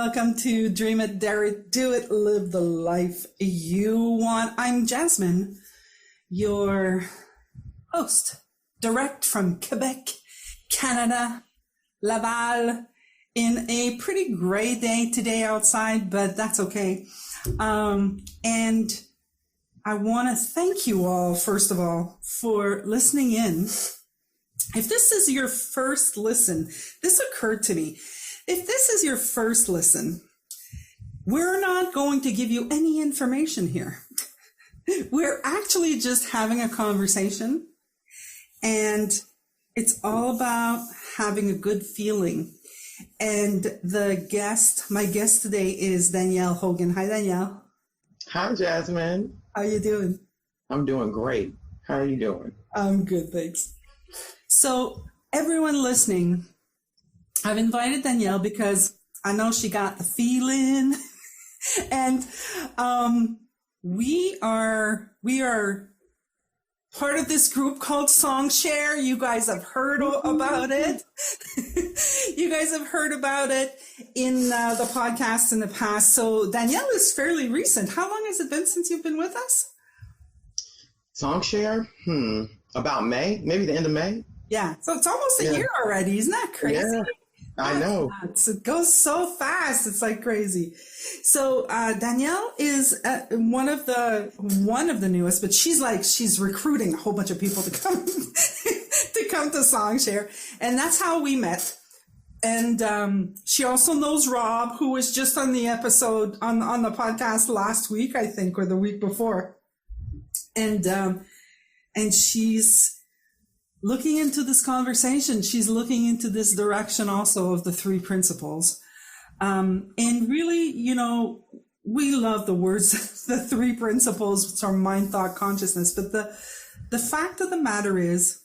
welcome to Dream It, Dare It, Do It, Live the Life You Want. I'm Jasmine, your host, direct from Quebec, Canada, Laval, in a pretty gray day today outside, but that's okay. And I want to thank you all, first of all, for listening in. If this is your first listen, this occurred to me. If this is your first listen, we're not going to give you any information here. We're actually just having a conversation, and it's all about having a good feeling. And my guest today is Danielle Hogan. Hi, Danielle. Hi, Jasmine. How you doing? I'm doing great. How are you doing? I'm good, thanks. So everyone listening, I've invited Danielle because I know she got the feeling, and we are part of this group called Song Share. You guys have heard about it. You guys have heard about it in the podcast in the past. So Danielle is fairly recent. How long has it been since you've been with us? Song Share? About May, maybe the end of May. Yeah, so it's almost a year already. Isn't that crazy? Yeah, I know. It goes so fast. It's like crazy. So Danielle is one of the newest, but she's recruiting a whole bunch of people to come to come to Song Share, and that's how we met. And she also knows Rob, who was just on the episode on the podcast last week, I think, or the week before, and she's looking into this conversation. She's looking into this direction also of the three principles. And really, we love the words, the three principles, which are mind, thought, consciousness. But the fact of the matter is,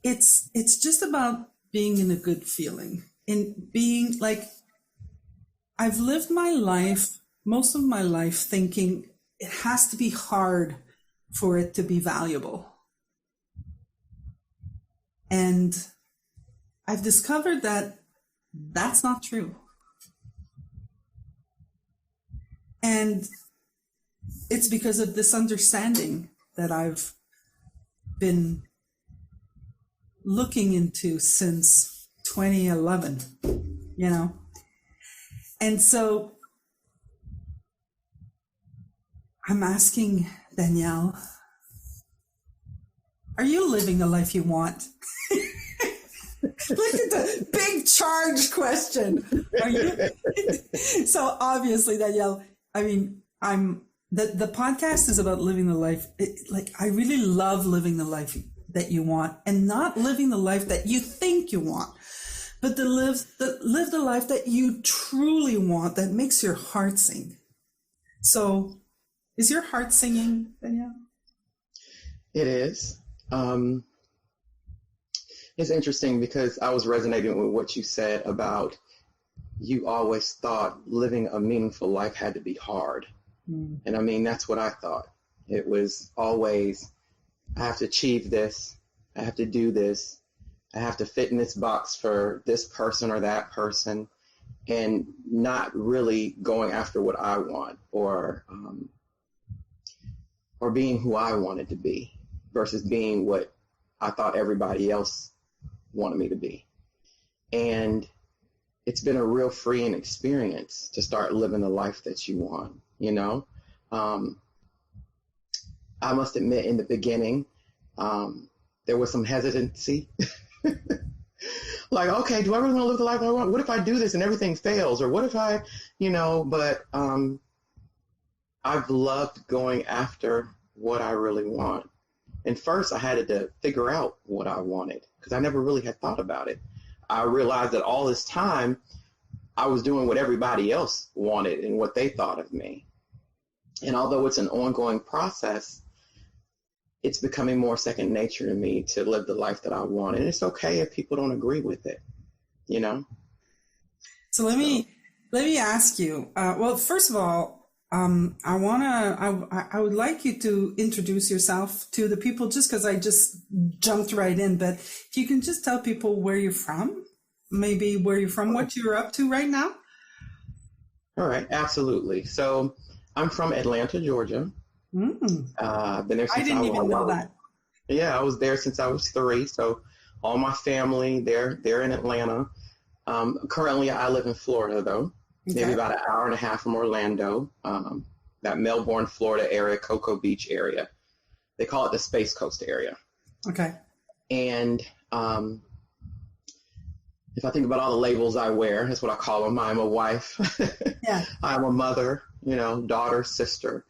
it's just about being in a good feeling, in being like, I've lived my life, most of my life, thinking it has to be hard for it to be valuable. And I've discovered that that's not true. And it's because of this understanding that I've been looking into since 2011, And so I'm asking Danielle, are you living the life you want? Look at the big charge question. Are you? So obviously, Danielle, I mean, the podcast is about living the life. I really love living the life that you want, and not living the life that you think you want, but to live the life that you truly want, that makes your heart sing. So is your heart singing, Danielle? It is. It's interesting because I was resonating with what you said about you always thought living a meaningful life had to be hard. And I mean, that's what I thought. It was always, I have to achieve this. I have to do this. I have to fit in this box for this person or that person, and not really going after what I want or being who I wanted to be versus being what I thought everybody else wanted me to be. And it's been a real freeing experience to start living the life that you want, I must admit, in the beginning, there was some hesitancy. Like, okay, do I really want to live the life I want? What if I do this and everything fails? Or what if I, but I've loved going after what I really want. And first I had to figure out what I wanted because I never really had thought about it. I realized that all this time I was doing what everybody else wanted and what they thought of me. And although it's an ongoing process, it's becoming more second nature to me to live the life that I want. And it's okay if people don't agree with it, So let me ask you, well, first of all, I would like you to introduce yourself to the people, just because I just jumped right in, but if you can just tell people where you're from, maybe where you're from, what you're up to right now. All right, absolutely. So I'm from Atlanta, Georgia. I've been there I since didn't even know that. Yeah, I was there since I was 3. So all my family, they're in Atlanta. Currently, I live in Florida, though, maybe about an hour and a half from Orlando, that Melbourne, Florida area, Cocoa Beach area. They call it the Space Coast area. Okay. And if I think about all the labels I wear, that's what I call them. I'm a wife. Yeah. I'm a mother, daughter, sister.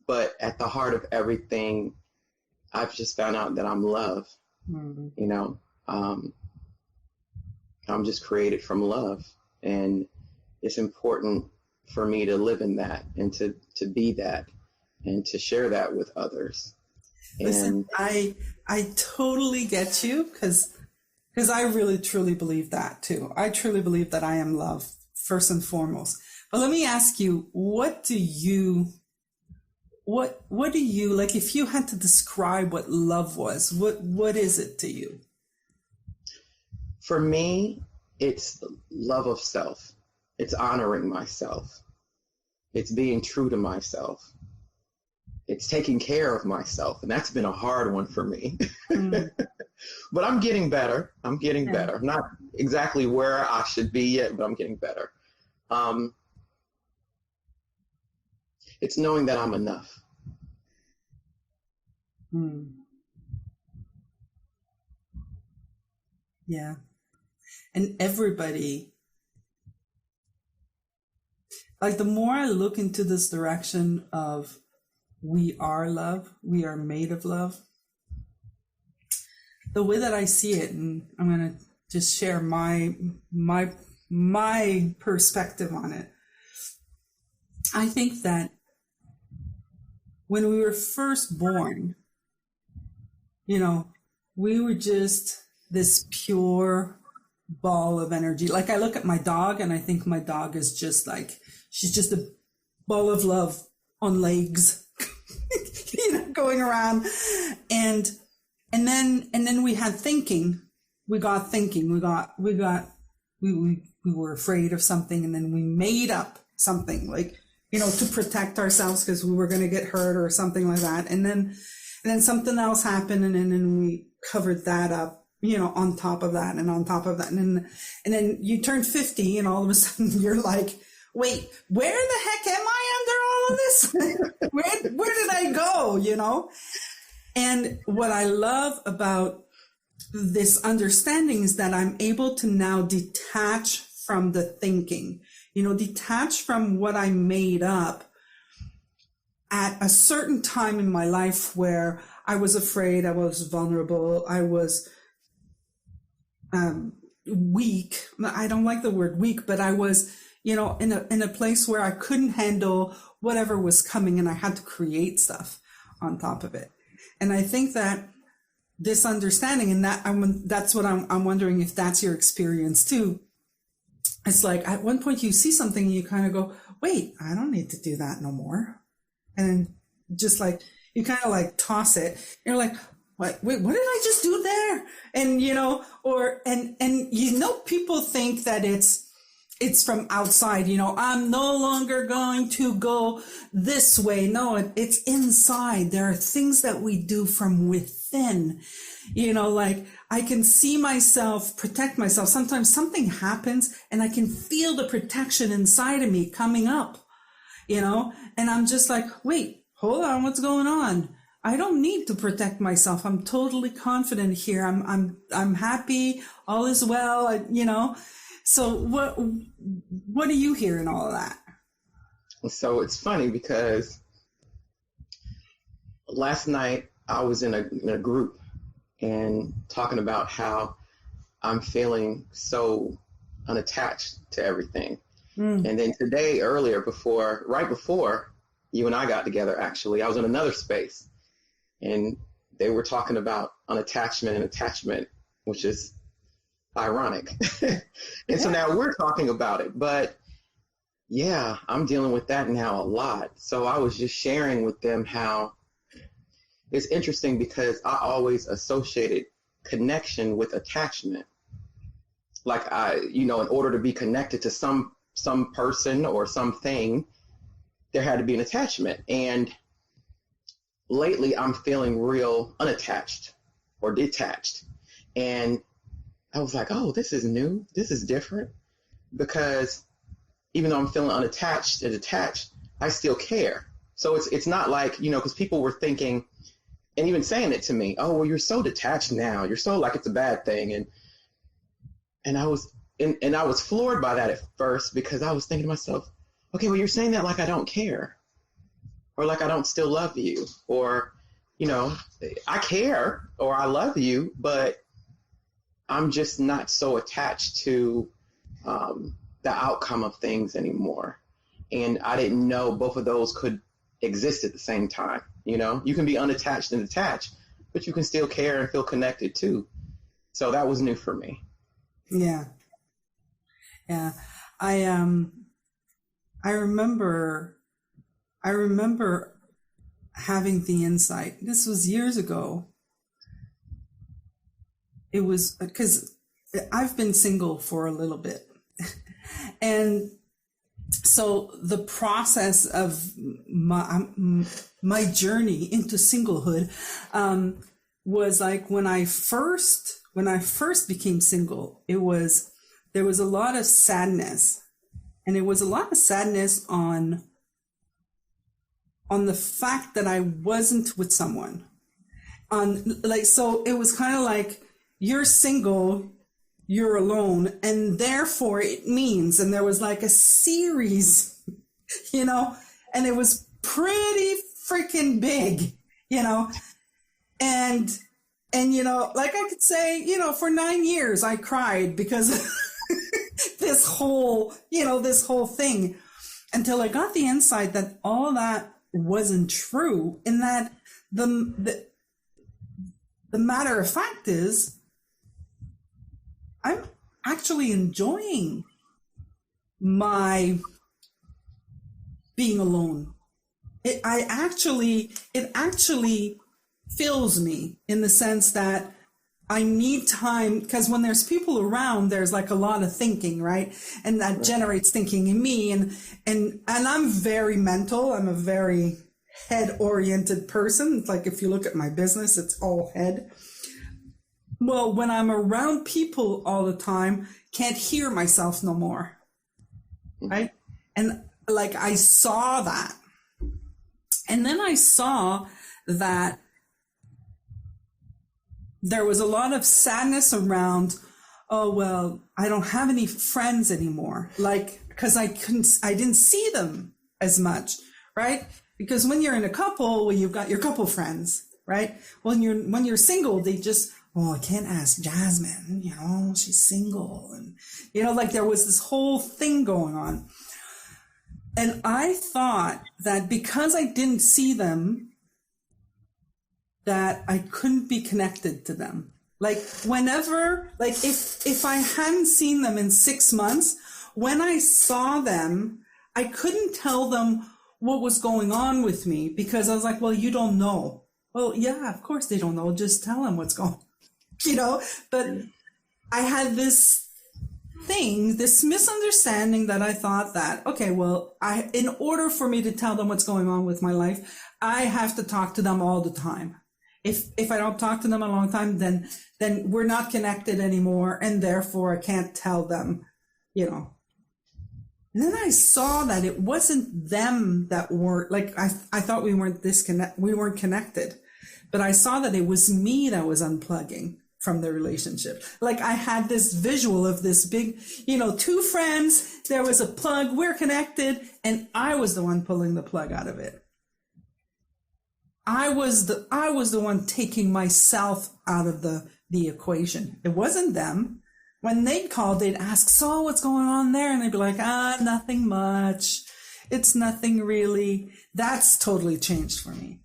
But at the heart of everything, I've just found out that I'm love. I'm just created from love. And it's important for me to live in that and to be that and to share that with others. Listen, I totally get you because I really truly believe that too. I truly believe that I am love first and foremost. But let me ask you, what do you like if you had to describe what love was, what is it to you? For me, it's love of self. It's honoring myself. It's being true to myself. It's taking care of myself. And that's been a hard one for me. But I'm getting better. I'm not exactly where I should be yet, but I'm getting better. It's knowing that I'm enough. Yeah. And everybody, like the more I look into this direction of we are love, we are made of love, the way that I see it, and I'm going to just share my perspective on it. I think that when we were first born, we were just this pure ball of energy. Like I look at my dog and I think my dog is just like, she's just a ball of love on legs, going around. And then we had thinking, we were afraid of something. And then we made up something like, to protect ourselves because we were going to get hurt or something like that. And then something else happened. And then we covered that up, on top of that and on top of that. And then you turn 50 and all of a sudden you're like, wait, where the heck am I under all of this? where did I go, And what I love about this understanding is that I'm able to now detach from the thinking, detach from what I made up at a certain time in my life where I was afraid, I was vulnerable, I was weak. I don't like the word weak, but I was, in a place where I couldn't handle whatever was coming and I had to create stuff on top of it. And I think that this understanding and that's what I'm wondering if that's your experience too. It's like at one point you see something and you kind of go, wait, I don't need to do that no more. And just like, you kind of like toss it. You're like, wait, what did I just do there? And, people think that it's from outside, I'm no longer going to go this way. No, it's inside. There are things that we do from within, like I can see myself, protect myself. Sometimes something happens and I can feel the protection inside of me coming up, and I'm just like, wait, hold on, what's going on? I don't need to protect myself. I'm totally confident here. I'm happy. All is well, So what do you hear in all of that? So it's funny because last night I was in a group and talking about how I'm feeling so unattached to everything. And then today, right before you and I got together, actually, I was in another space and they were talking about unattachment and attachment, which is ironic. And so now we're talking about it, but yeah, I'm dealing with that now a lot. So I was just sharing with them how it's interesting because I always associated connection with attachment. Like in order to be connected to some person or something, there had to be an attachment. And lately I'm feeling real unattached or detached. And I was like, oh, this is new. This is different, because even though I'm feeling unattached and detached, I still care. So it's not like, because people were thinking and even saying it to me, oh, well, you're so detached now. You're so like it's a bad thing. And I was floored by that at first, because I was thinking to myself, okay, well, you're saying that like I don't care, or like I don't still love you, or, I care or I love you, but I'm just not so attached to the outcome of things anymore. And I didn't know both of those could exist at the same time. You can be unattached and attached, but you can still care and feel connected too. So that was new for me. Yeah. Yeah. I remember having the insight. This was years ago. It was because I've been single for a little bit. And so the process of my journey into singlehood was like when I first became single, there was a lot of sadness, and it was a lot of sadness on the fact that I wasn't with someone. So it was kind of like, you're single, you're alone, and therefore it means, and there was like a series, and it was pretty freaking big, and like I could say, for 9 years I cried because this whole thing, until I got the insight that all that wasn't true, and that the matter of fact is, I'm actually enjoying my being alone. It actually fills me, in the sense that I need time, because when there's people around, there's like a lot of thinking, right? And that generates thinking in me. And I'm very mental. I'm a very head-oriented person. Like if you look at my business, it's all head. Well, when I'm around people all the time, can't hear myself no more, right? And like I saw that. And then I saw that there was a lot of sadness around, oh, well, I don't have any friends anymore. Like, because I didn't see them as much, right? Because when you're in a couple, well, you've got your couple friends, right? When you're single, they just, oh, I can't ask Jasmine, she's single. And, like there was this whole thing going on. And I thought that because I didn't see them, that I couldn't be connected to them. Like whenever, like if I hadn't seen them in 6 months, when I saw them, I couldn't tell them what was going on with me, because I was like, well, you don't know. Well, yeah, of course they don't know. Just tell them what's going on, but I had this misunderstanding that I thought that, okay, well, in order for me to tell them what's going on with my life, I have to talk to them all the time. If I don't talk to them a long time, then we're not connected anymore, and therefore I can't tell them, And then I saw that it wasn't them that weren't, like I thought we weren't connected, but I saw that it was me that was unplugging from the relationship. Like I had this visual of this big, two friends, there was a plug, we're connected, and I was the one pulling the plug out of it. I was the one taking myself out of the equation. It wasn't them. When they'd call, they'd ask, so what's going on there? And they'd be like, nothing much. It's nothing really. That's totally changed for me.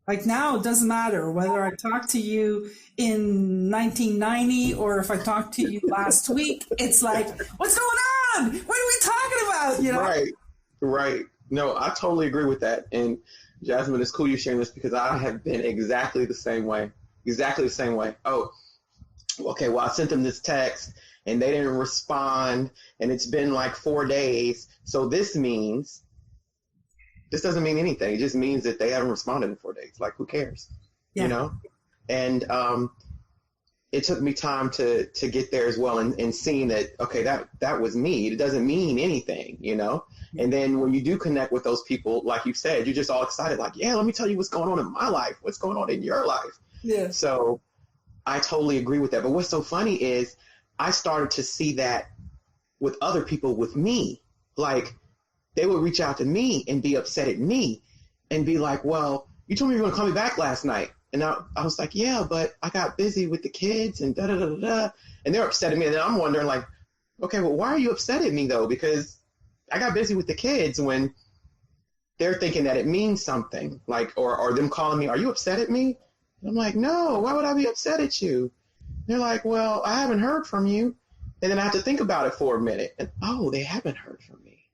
Like now, it doesn't matter whether I talk to you in 1990 or if I talked to you last week. It's like, what's going on? What are we talking about? Right. No, I totally agree with that. And Jasmine, it's cool you sharing this, because I have been exactly the same way. Oh, okay, well, I sent them this text and they didn't respond, and it's been like 4 days. So this doesn't mean anything. It just means that they haven't responded in 4 days. Like, who cares? Yeah. You know? And it took me time to get there as well, and seeing that, okay, that was me. It doesn't mean anything, you know? And then when you do connect with those people, like you said, you're just all excited, like, yeah, let me tell you what's going on in my life. What's going on in your life? Yeah. So I totally agree with that. But what's so funny is I started to see that with other people with me. Like, they would reach out to me and be upset at me and be like, well, you told me you were going to call me back last night. And I was like, yeah, but I got busy with the kids and da-da-da-da-da. And they're upset at me. And then I'm wondering, like, okay, well, why are you upset at me, though? Because I got busy with the kids, when they're thinking that it means something, like, or them calling me, are you upset at me? And I'm like, no, why would I be upset at you? They're like, well, I haven't heard from you. And then I have to think about it for a minute. And, oh, they haven't heard from me.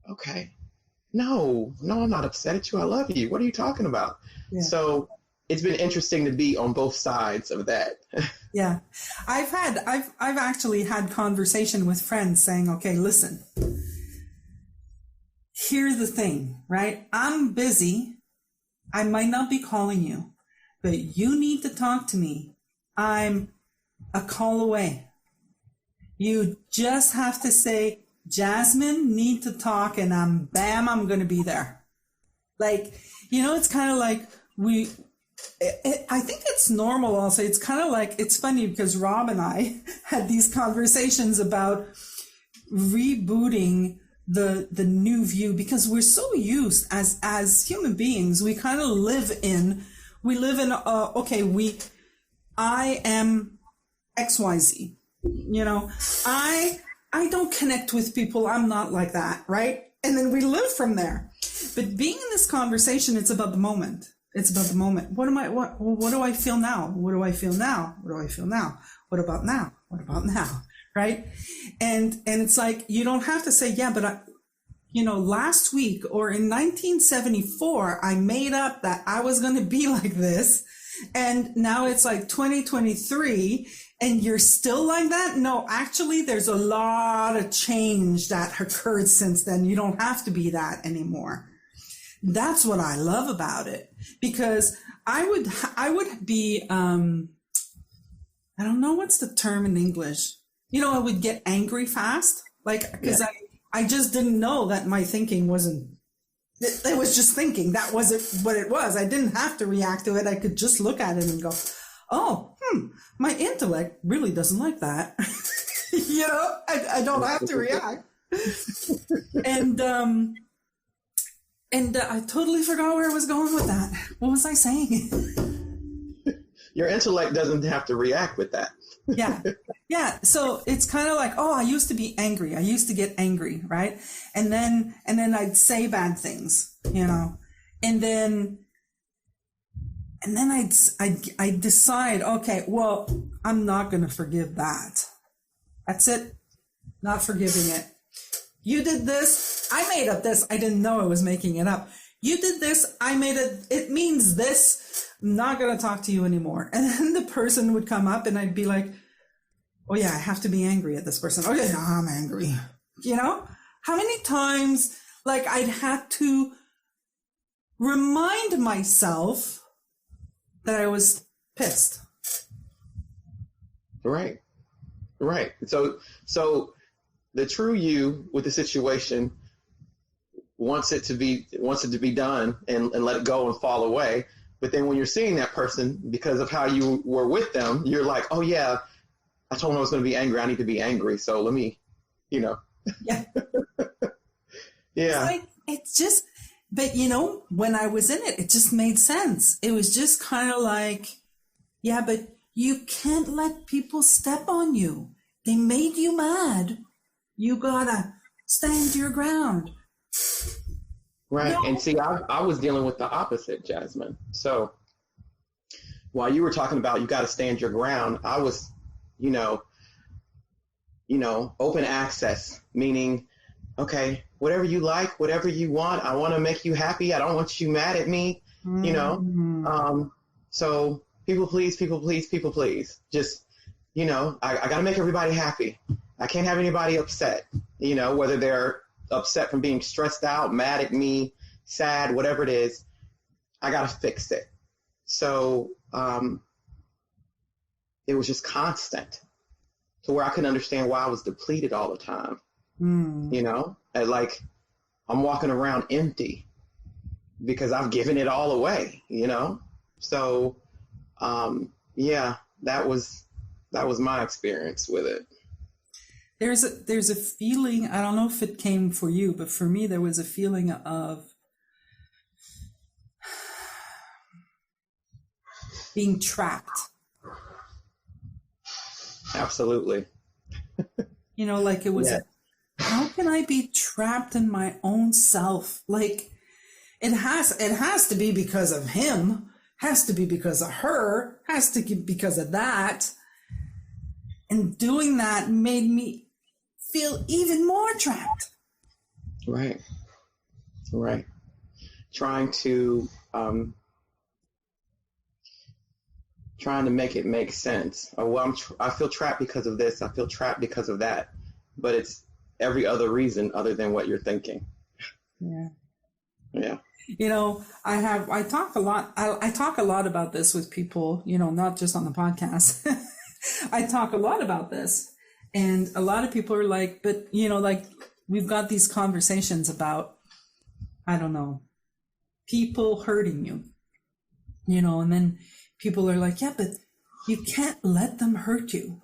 Okay. No, I'm not upset at you. I love you. What are you talking about? Yeah. So it's been interesting to be on both sides of that. Yeah. I've actually had conversation with friends saying, okay, listen, here's the thing, right? I'm busy. I might not be calling you, but you need to talk to me. I'm a call away. You just have to say, Jasmine, need to talk, and I'm going to be there. Like, you know, it's kind of like I think it's normal also. It's kind of like, it's funny because Rob and I had these conversations about rebooting the new view, because we're so used as human beings. We kind of live in, I am XYZ, you know, I don't connect with people. I'm not like that. Right. And then we live from there. But being in this conversation, it's about the moment. It's about the moment. What do I feel now? What do I feel now? What do I feel now? What about now? What about now? Right. And it's like, you don't have to say, yeah, but last week or in 1974, I made up that I was going to be like this. And now it's like 2023 and you're still like that. No, actually, there's a lot of change that occurred since then. You don't have to be that anymore. That's what I love about it, because I would be, I don't know what's the term in English. I would get angry fast, like, because I just didn't know that my thinking wasn't, it was just thinking. That wasn't what it was. I didn't have to react to it. I could just look at it and go, oh, my intellect really doesn't like that. I don't have to react. And I totally forgot where I was going with that. What was I saying? Your intellect doesn't have to react with that. Yeah. So it's kind of like, oh, I used to be angry. I used to get angry, right? And then I'd say bad things, and then I'd decide, okay, well, I'm not going to forgive that. That's it. Not forgiving it. You did this. I made up this. I didn't know I was making it up. You did this. I made it. It means this. I'm not going to talk to you anymore. And then the person would come up and I'd be like, oh yeah, I have to be angry at this person. Okay, no, I'm angry. How many times, like, I'd have to remind myself that I was pissed. Right. So the true you with the situation wants it to be done and let it go and fall away. But then when you're seeing that person, because of how you were with them, you're like, oh yeah, I told him I was going to be angry. I need to be angry. So let me, Yeah. Yeah. It's just, but when I was in it, it just made sense. It was just kind of like, yeah, but you can't let people step on you. They made you mad. You gotta stand your ground. Right. No. And see, I was dealing with the opposite, Jasmine. So while you were talking about you got to stand your ground, I was, open access, meaning, okay, whatever you like, whatever you want, I want to make you happy. I don't want you mad at me, So people please. Just, I got to make everybody happy. I can't have anybody upset, whether they're upset from being stressed out, mad at me, sad, whatever it is, I got to fix it. So it was just constant to where I couldn't understand why I was depleted all the time. And like I'm walking around empty because I've given it all away, So, yeah, that was my experience with it. There's a feeling, I don't know if it came for you, but for me, there was a feeling of being trapped. Absolutely. Like it was, how can I be trapped in my own self? Like it has to be because of him, has to be because of her, has to be because of that. And doing that made me feel even more trapped. Right. Trying to make it make sense. I feel trapped because of this. I feel trapped because of that. But it's every other reason other than what you're thinking. Yeah. Yeah. I talk a lot about this with people, not just on the podcast. I talk a lot about this, and a lot of people are like, but like we've got these conversations about, I don't know, people hurting you, and then people are like, yeah, but you can't let them hurt you.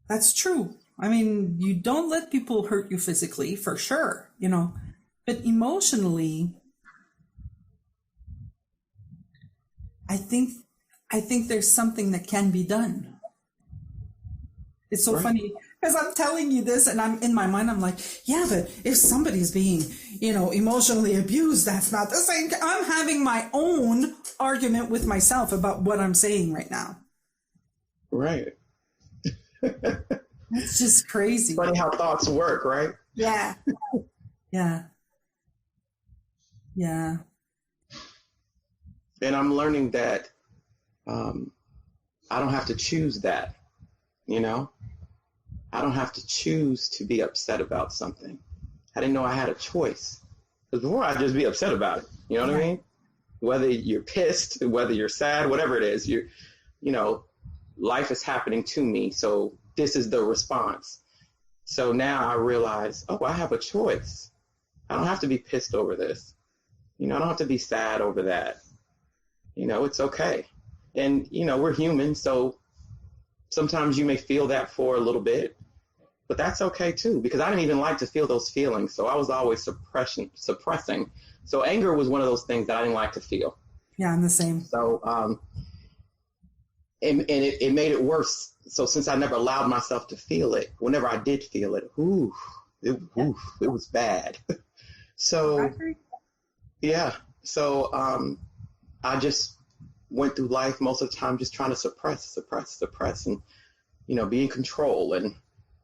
That's true. I mean, you don't let people hurt you physically, for sure, but emotionally, I think there's something that can be done. It's so funny because I'm telling you this and I'm in my mind, I'm like, yeah, but if somebody's being, emotionally abused, that's not the same. I'm having my own argument with myself about what I'm saying right now. Right. It's just crazy. It's funny how thoughts work, right? Yeah. Yeah. Yeah. And I'm learning that I don't have to choose that, I don't have to choose to be upset about something. I didn't know I had a choice. Because before I'd just be upset about it. You know what I mean? Whether you're pissed, whether you're sad, whatever it is, life is happening to me. So this is the response. So now I realize, I have a choice. I don't have to be pissed over this. I don't have to be sad over that. It's okay. And, we're human. So sometimes you may feel that for a little bit, but that's okay too, because I didn't even like to feel those feelings. So I was always suppressing. So anger was one of those things that I didn't like to feel. Yeah, I'm the same. So, and it made it worse. So since I never allowed myself to feel it, whenever I did feel it, it was bad. So, yeah. So, I just went through life most of the time just trying to suppress and, be in control. And,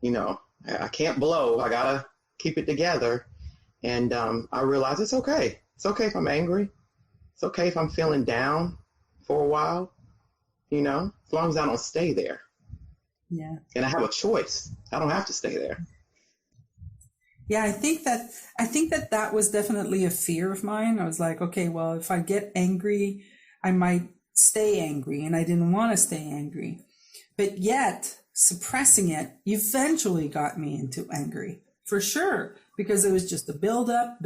I can't blow. I got to keep it together. And I realized it's okay. It's okay if I'm angry. It's okay if I'm feeling down for a while, as long as I don't stay there. Yeah. And I have a choice. I don't have to stay there. Yeah, I think that was definitely a fear of mine. I was like, okay, well, if I get angry, I might stay angry, and I didn't want to stay angry. But yet, suppressing it eventually got me into angry, for sure, because it was just a build up.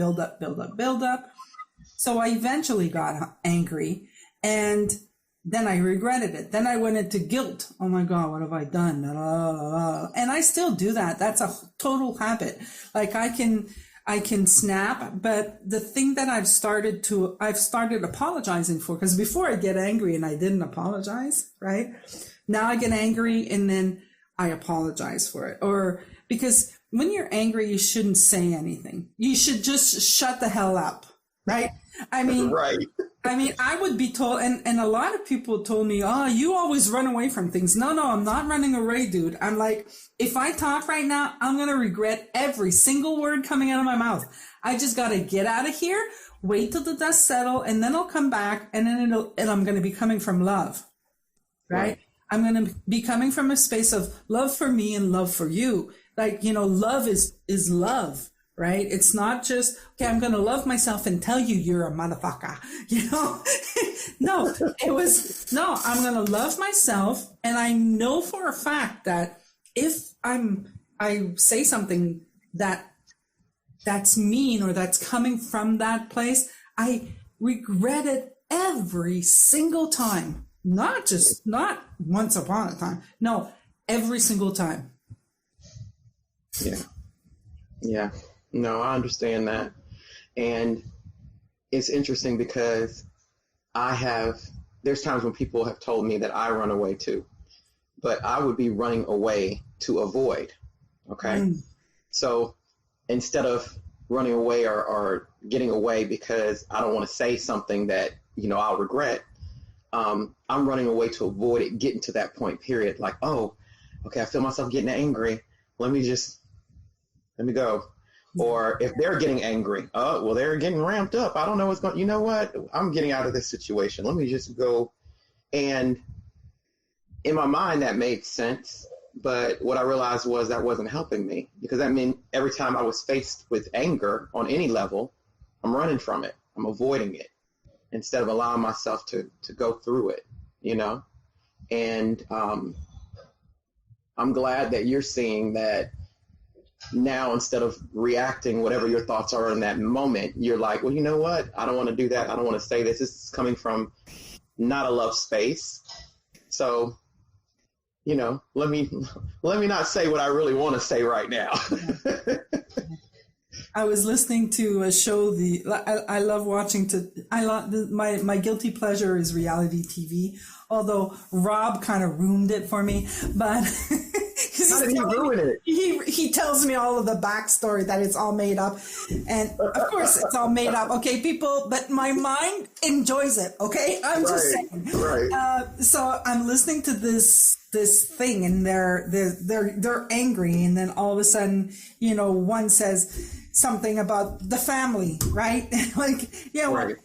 So I eventually got angry, and then I regretted it. Then I went into guilt. Oh my God, what have I done? And I still do that. That's a total habit. Like I can snap, but the thing that I've started apologizing for, because before I get angry and I didn't apologize, right? Now I get angry and then I apologize for it. Or because when you're angry, you shouldn't say anything. You should just shut the hell up, right? Right. I would be told, and a lot of people told me, oh, you always run away from things. No, I'm not running away, dude. I'm like, if I talk right now, I'm going to regret every single word coming out of my mouth. I just got to get out of here, wait till the dust settle, and then I'll come back, and then I'm going to be coming from love, right? I'm going to be coming from a space of love for me and love for you. Like, love is love, right? It's not just, okay, I'm going to love myself and tell you you're a motherfucker, No, no, I'm going to love myself. And I know for a fact that if I say something that's mean or that's coming from that place, I regret it every single time. Not once upon a time. No, every single time. Yeah. No, I understand that. And it's interesting because there's times when people have told me that I run away too, but I would be running away to avoid. Okay. So instead of running away or getting away because I don't want to say something that, I'll regret, I'm running away to avoid it getting to that point, period. Like, oh, okay, I feel myself getting angry. Let me go. Or if they're getting angry, oh, well, they're getting ramped up. I don't know what's going, you know what? I'm getting out of this situation. Let me just go. And in my mind, that made sense. But what I realized was that wasn't helping me, because that meant every time I was faced with anger on any level, I'm running from it. I'm avoiding it instead of allowing myself to go through it, And I'm glad that you're seeing that now. Instead of reacting, whatever your thoughts are in that moment, you're like, well, you know what? I don't want to do that. I don't want to say this. This is coming from not a love space. So, let me not say what I really want to say right now. I was listening to a show. I love watching. My guilty pleasure is reality TV. Although Rob kind of ruined it for me, but how did he ruin it? He tells me all of the backstory, that it's all made up, and of course it's all made up. Okay, people, but my mind enjoys it. Okay, I'm just saying. Right. So I'm listening to this thing, and they're angry, and then all of a sudden, one says something about the family, right? Like, right.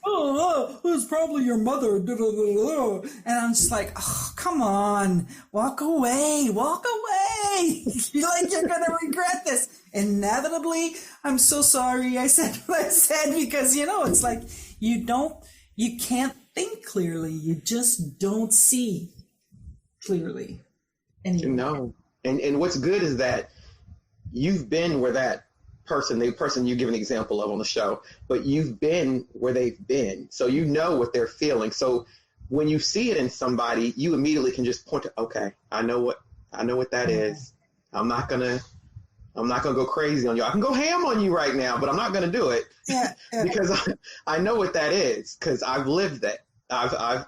Who's probably your mother? And I'm just like, oh, come on, walk away. You're gonna regret this. Inevitably, I'm so sorry I said what I said, because it's like you can't think clearly. You just don't see clearly anymore. And what's good is that you've been where that the person you give an example of on the show, but you've been where they've been. So you know what they're feeling. So when you see it in somebody, you immediately can just point to, okay, I know what that is. I'm not gonna go crazy on you. I can go ham on you right now, but I'm not gonna do it. Because I know what that is, because I've lived that. I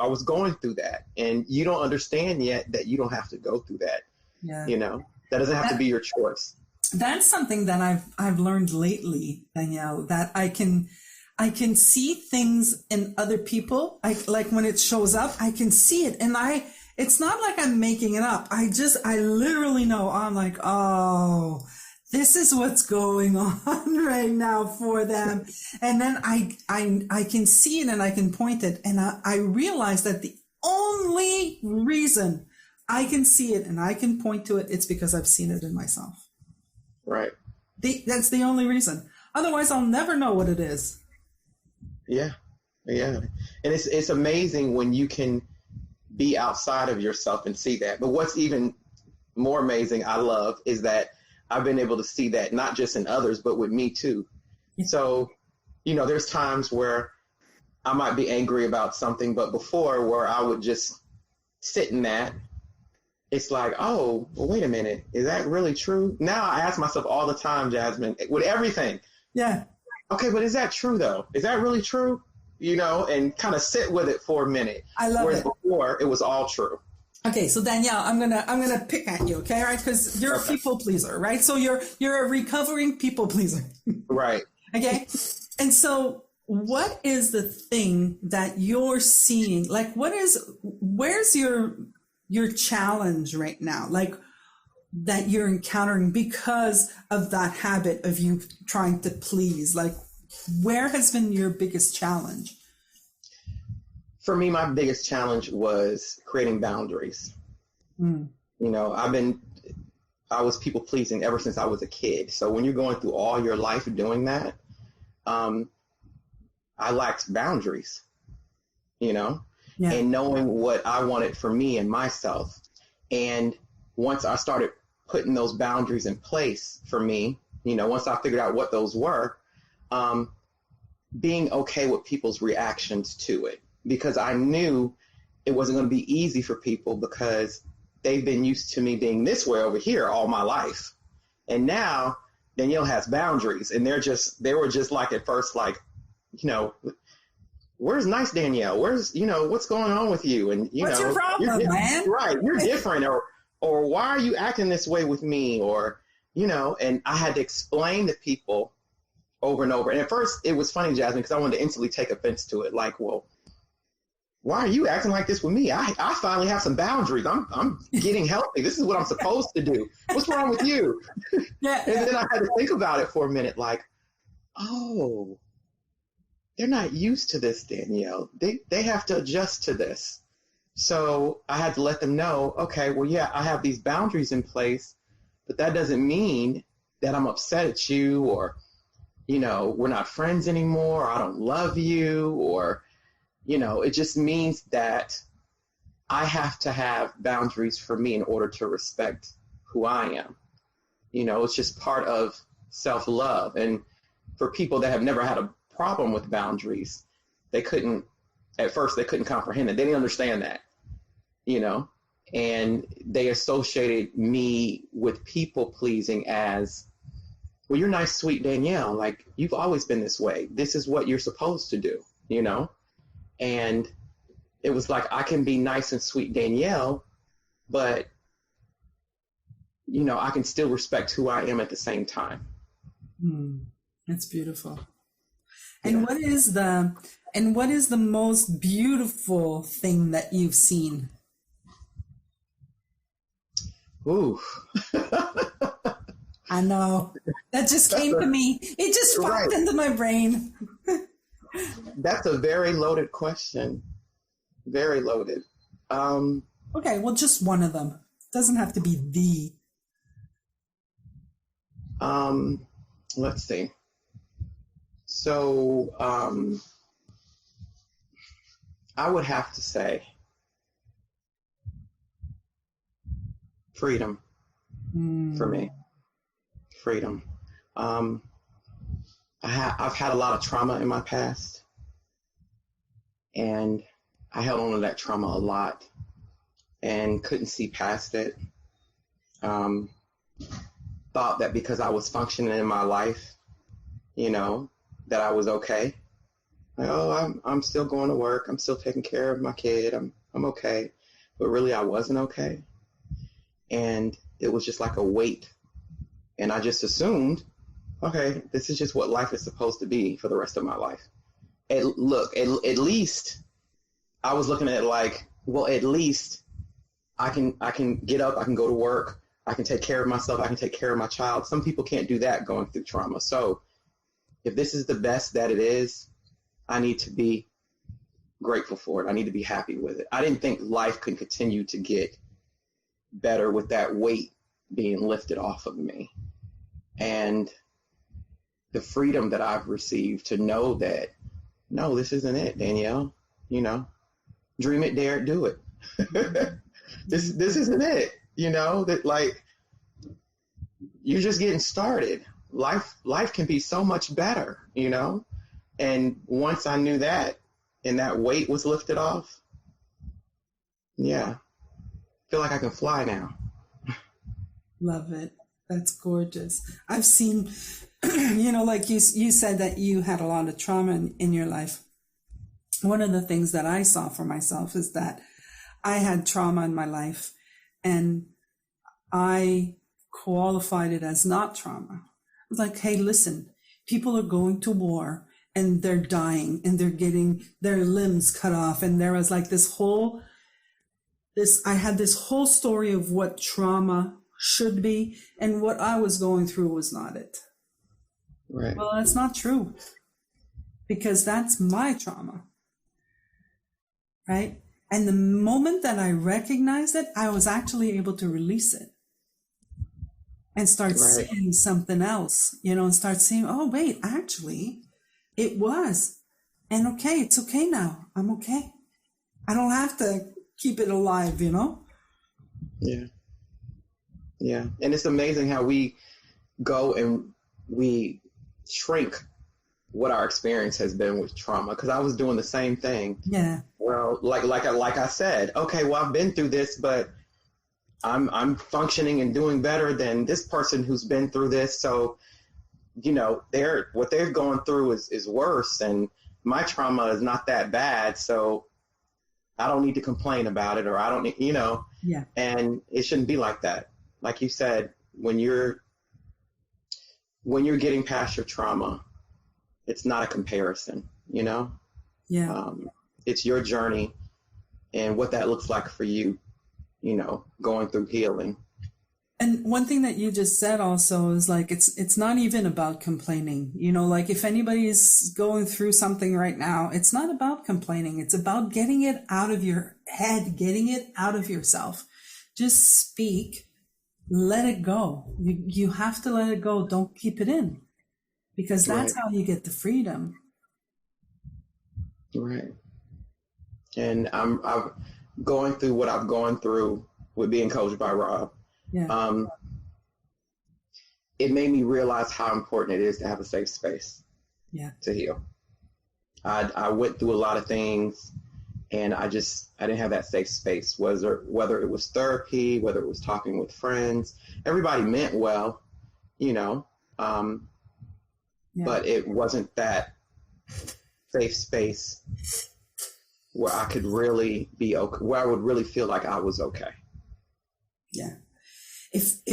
was going through that, and you don't understand yet that you don't have to go through that. That doesn't have to be your choice. That's something that I've learned lately, Danielle, that I can see things in other people. Like when it shows up, I can see it, and it's not like I'm making it up. I literally know. I'm like, oh, this is what's going on right now for them. And then I can see it, and I can point it. And I realize that the only reason I can see it and I can point to it, it's because I've seen it in myself. Right. That's the only reason. Otherwise, I'll never know what it is. Yeah. And it's amazing when you can be outside of yourself and see that. But what's even more amazing, I love, is that I've been able to see that not just in others, but with me too. Yeah. So, there's times where I might be angry about something, but before, where I would just sit in that, it's like, oh, well, wait a minute. Is that really true? Now I ask myself all the time, Jasmine, with everything. Yeah. Okay, but is that true though? Is that really true? And kind of sit with it for a minute. I love Whereas it. Before, it was all true. Okay, so Danielle, I'm gonna pick at you, okay, right? Because you're a people pleaser, right? So you're a recovering people pleaser. Right. Okay. And so what is the thing that you're seeing? Like, where's your challenge right now, like that you're encountering because of that habit of you trying to please? Like, where has been your biggest challenge? For me, my biggest challenge was creating boundaries. Mm. You know, I was people pleasing ever since I was a kid. So when you're going through all your life doing that, I lacked boundaries, you know, and knowing what I wanted for me and myself. And once I started putting those boundaries in place for me, you know, once I figured out what those were, being okay with people's reactions to it, because I knew it wasn't going to be easy for people because they've been used to me being this way over here all my life. And now Danielle has boundaries, and they were just like at first, like, you know, where's nice Danielle? Where's, you know, what's going on with you? And, you what's know, your problem, man? Right. You're different, or why are you acting this way with me? Or, you know, and I had to explain to people over and over. And at first it was funny, Jasmine, because I wanted to instantly take offense to it. Like, well, why are you acting like this with me? I finally have some boundaries. I'm getting healthy. This is what I'm supposed to do. What's wrong with you? And then I had to think about it for a minute, like, oh, they're not used to this, Danielle. They have to adjust to this. So I had to let them know, okay, well, yeah, I have these boundaries in place, but that doesn't mean that I'm upset at you, or, you know, we're not friends anymore, or I don't love you, or, you know, it just means that I have to have boundaries for me in order to respect who I am. You know, it's just part of self-love. And for people that have never had a problem with boundaries, at first they couldn't comprehend it. They didn't understand that, you know, and they associated me with people pleasing as, well, you're nice, sweet Danielle. Like, you've always been this way. This is what you're supposed to do, you know? And it was like, I can be nice and sweet Danielle, but, you know, I can still respect who I am at the same time. That's beautiful. And what is the most beautiful thing that you've seen? Ooh. I know. That just came to me. It just popped into my brain. That's a very loaded question. Very loaded. Okay, well, just one of them. Doesn't have to be the. Let's see. So, I would have to say freedom for me. Freedom. I've had a lot of trauma in my past, and I held on to that trauma a lot and couldn't see past it. Thought that because I was functioning in my life, you know, that I was okay. Like, oh, I'm still going to work. I'm still taking care of my kid. I'm okay. But really, I wasn't okay. And it was just like a weight. And I just assumed, okay, this is just what life is supposed to be for the rest of my life. At least I was looking at it like, well, at least I can get up, I can go to work, I can take care of myself, I can take care of my child. Some people can't do that going through trauma. So if this is the best that it is, I need to be grateful for it. I need to be happy with it. I didn't think life could continue to get better with that weight being lifted off of me. And the freedom that I've received to know that, no, this isn't it, Danielle. You know, dream it, dare it, do it. This isn't it. You know, that, like, you're just getting started. Life can be so much better, you know? And once I knew that and that weight was lifted off, yeah, I feel like I can fly now. Love it. That's gorgeous. I've seen, you know, like you said that you had a lot of trauma in your life. One of the things that I saw for myself is that I had trauma in my life, and I qualified it as not trauma. I was like, hey, listen, people are going to war and they're dying and they're getting their limbs cut off. And there was like I had this whole story of what trauma should be, and what I was going through was not it. Right. Well, that's not true, because that's my trauma. right? And the moment that I recognized it, I was actually able to release it and start seeing something else, and start seeing, oh, wait, actually, it was. And okay, it's okay now. I'm okay. I don't have to keep it alive, Yeah. Yeah. And it's amazing how we go and we shrink what our experience has been with trauma. Because I was doing the same thing. Yeah. Well, like I said, okay, well, I've been through this, but I'm functioning and doing better than this person who's been through this. So, what they're going through is worse, and my trauma is not that bad. So I don't need to complain about it, or I don't need, Yeah. And it shouldn't be like that. Like you said, when you're getting past your trauma, it's not a comparison, Yeah. It's your journey and what that looks like for you, going through healing. And one thing that you just said also is like, it's not even about complaining, like if anybody's going through something right now, it's not about complaining. It's about getting it out of your head, getting it out of yourself. Just speak, let it go. You have to let it go. Don't keep it in, because that's how you get the freedom. Right. And I'm going through what I've gone through with being coached by Rob. Yeah. It made me realize how important it is to have a safe space. Yeah. To heal. I went through a lot of things, and I didn't have that safe space. Whether it was therapy, whether it was talking with friends, everybody meant well, but it wasn't that safe space where I could really be okay, where I would really feel like I was okay. Yeah. If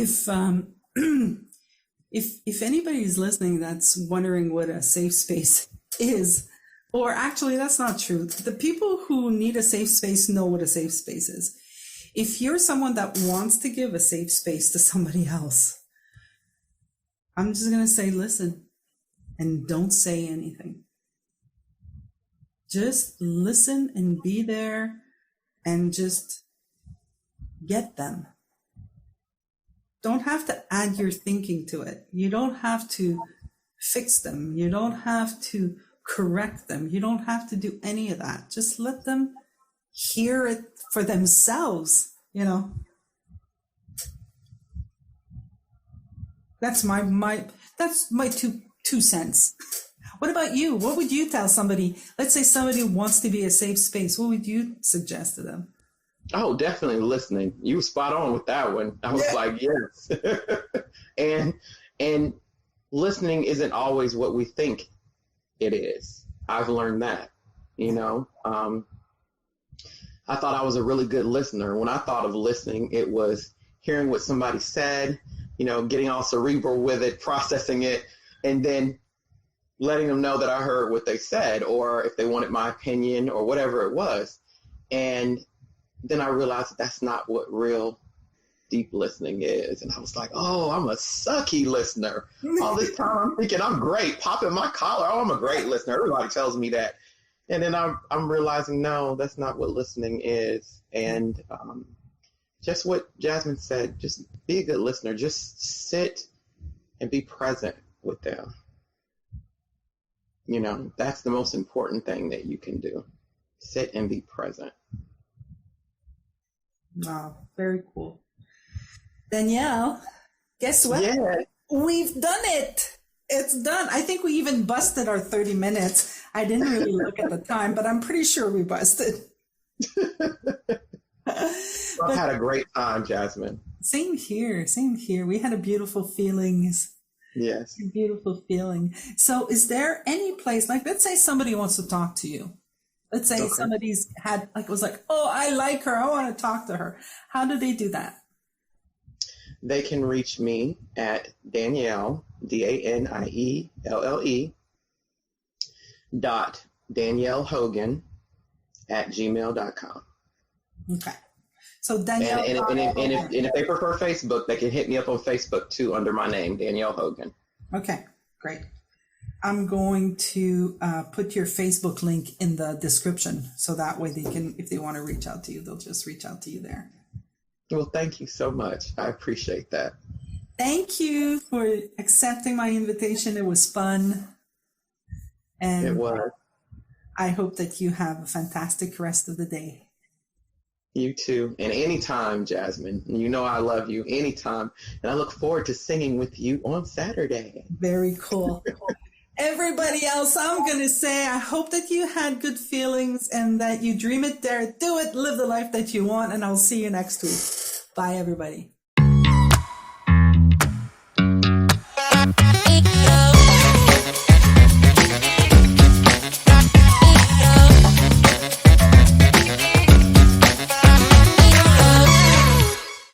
anybody's listening that's wondering what a safe space is, or actually that's not true. The people who need a safe space know what a safe space is. If you're someone that wants to give a safe space to somebody else, I'm just going to say, listen, and don't say anything. Just listen and be there and just get them. Don't have to add your thinking to it. You don't have to fix them. You don't have to correct them. You don't have to do any of that. Just let them hear it for themselves, That's my two cents. What about you? What would you tell somebody? Let's say somebody wants to be a safe space. What would you suggest to them? Oh, definitely listening. You were spot on with that one. I was like, yes. and listening isn't always what we think it is. I've learned that, I thought I was a really good listener. When I thought of listening, it was hearing what somebody said, getting all cerebral with it, processing it, and then letting them know that I heard what they said, or if they wanted my opinion or whatever it was. And then I realized that's not what real deep listening is. And I was like, oh, I'm a sucky listener. All this time I'm thinking I'm great, popping my collar. Oh, I'm a great listener. Everybody tells me that. And then I'm realizing, no, that's not what listening is. And just what Jasmine said, just be a good listener. Just sit and be present with them. That's the most important thing that you can do. Sit and be present. Wow, very cool. Danielle, guess what? Yeah. We've done it. It's done. I think we even busted our 30 minutes. I didn't really look at the time, but I'm pretty sure we busted. I've had a great time, Jasmine. Same here. We had a beautiful feeling. Yes. A beautiful feeling. So is there any place, like, let's say somebody wants to talk to you. Let's say somebody's was like, oh, I like her. I want to talk to her. How do they do that? They can reach me at Danielle, DANIELLE Danielle Hogan @gmail.com. Okay. So Danielle. And if they prefer Facebook, they can hit me up on Facebook too under my name, Danielle Hogan. Okay, great. I'm going to put your Facebook link in the description, so that way they can, if they want to reach out to you, they'll just reach out to you there. Well, thank you so much. I appreciate that. Thank you for accepting my invitation. It was fun. And it was. I hope that you have a fantastic rest of the day. You too. And anytime, Jasmine. You know I love you anytime. And I look forward to singing with you on Saturday. Very cool. Everybody else, I'm going to say, I hope that you had good feelings and that you dream it, dare it, do it, live the life that you want. And I'll see you next week. Bye, everybody.